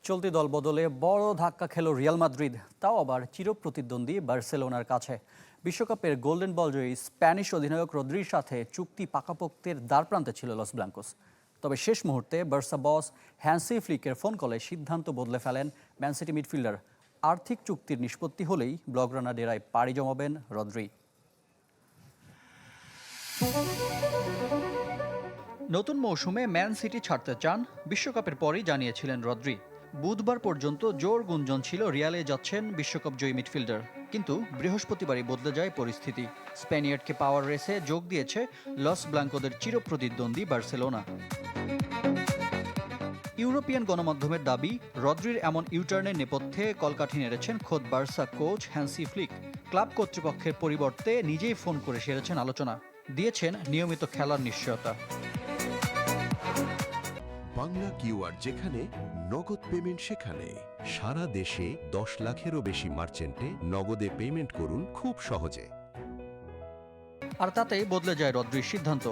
চলতি দল বদলে বড় ধাক্কা খেল রিয়াল মাদ্রিদ, তাও আবার চিরপ্রতিদ্বন্দ্বী বার্সেলোনার কাছে। বিশ্বকাপের গোল্ডেন বল জয়ী স্প্যানিশ অধিনায়ক রদ্রির সাথে চুক্তি পাকাপোক্তের দ্বারপ্রান্তে ছিল লস ব্ল্যাঙ্কোস। তবে শেষ মুহূর্তে বার্সা বস হ্যান্সি ফ্লিকের ফোন কলে সিদ্ধান্ত বদলে ফেলেন ম্যান সিটি মিডফিল্ডার। আর্থিক চুক্তির নিষ্পত্তি হলেই ব্লগরানা ডেরায় পাড়ি জমাবেন রদ্রি। নতুন মৌসুমে ম্যান সিটি ছাড়তে চান বিশ্বকাপের পরই জানিয়েছিলেন রদ্রি। বুধবার পর্যন্ত জোর গুঞ্জন ছিল রিয়ালে যাচ্ছেন বিশ্বকাপ জয়ী মিডফিল্ডার, কিন্তু বৃহস্পতিবারই বদলে যায় পরিস্থিতি। স্প্যানিয়ার্ডকে পাওয়ার রেসে যোগ দিয়েছে লস ব্ল্যাঙ্কোদের চিরপ্রতিদ্বন্দ্বী বার্সেলোনা। ইউরোপিয়ান গণমাধ্যমের দাবি, রদ্রির এমন ইউটার্নের নেপথ্যে কলকাঠি নেড়েছেন খোদ Barca coach Hansi Flick. Club কর্তৃপক্ষের পরিবর্তে নিজেই ফোন করে সেরেছেন আলোচনা, দিয়েছেন নিয়মিত খেলার নিশ্চয়তা। বাংলা কিউআর, যেখানে নগদ পেমেন্ট সেখানে। সারা দেশে 10 লাখেরও বেশি মার্চেন্টে নগদে পেমেন্ট করুন খুব সহজে। আর তাতেই বদলে যায় রদ্রির সিদ্ধান্ত।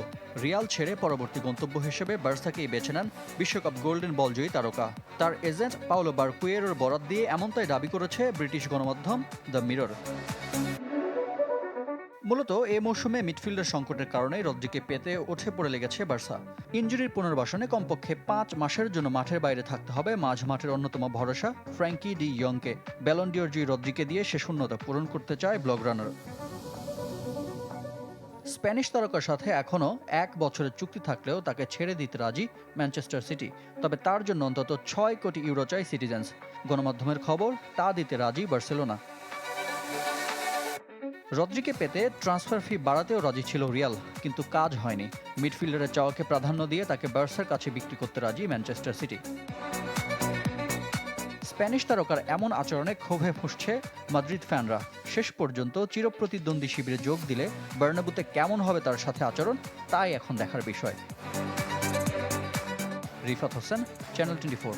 রিয়াল ছেড়ে পরবর্তী গন্তব্য হিসেবে বার্সাকেই বেছে নেন বিশ্বকাপ গোল্ডেন বল জয়ী তারকা। তার এজেন্ট পাওলো বারকুয়েরোর বরাত দিয়ে এমনটাই দাবি করেছে ব্রিটিশ গণমাধ্যম দ্য মিরর। মূলত এ মৌসুমে মিডফিল্ডার সংকটের কারণে রদ্রিকে পেতে উঠে পড়ে লেগেছে বার্সা। ইনজুরির পুনর্বাসনে কমপক্ষে 5 মাসের জন্য মাঠের বাইরে থাকতে হবে মাঝ মাঠের অন্যতম ভরসা ফ্র্যাঙ্কি ডি ইয়ংকে। ব্যালন ডিওর জয়ী রদ্রিকে দিয়ে সে শূন্যতা পূরণ করতে চায় ব্লগরানার। স্প্যানিশ তারকার সাথে এখনও 1 বছরের চুক্তি থাকলেও তাকে ছেড়ে দিতে রাজি ম্যানচেস্টার সিটি। তবে তার জন্য অন্তত 6 কোটি ইউরো চাই সিটিজেন্স। গণমাধ্যমের খবর, তা দিতে রাজি বার্সেলোনা। রদ্রিকে পেতে ট্রান্সফার ফি বাড়াতেও রাজি ছিল রিয়াল, কিন্তু কাজ হয়নি। মিডফিল্ডারের চাওয়াকে প্রাধান্য দিয়ে তাকে বার্সার কাছে বিক্রি করতে রাজি ম্যানচেস্টার সিটি। স্প্যানিশ তারকার এমন আচরণে ক্ষোভে ফুঁসছে মাদ্রিদ ফ্যানরা। শেষ পর্যন্ত চিরপ্রতিদ্বন্দ্বী শিবিরে যোগ দিলে বার্নাবুতে কেমন হবে তার সাথে আচরণ, তাই এখন দেখার বিষয়। রিফাত হোসেন, চ্যানেল 24।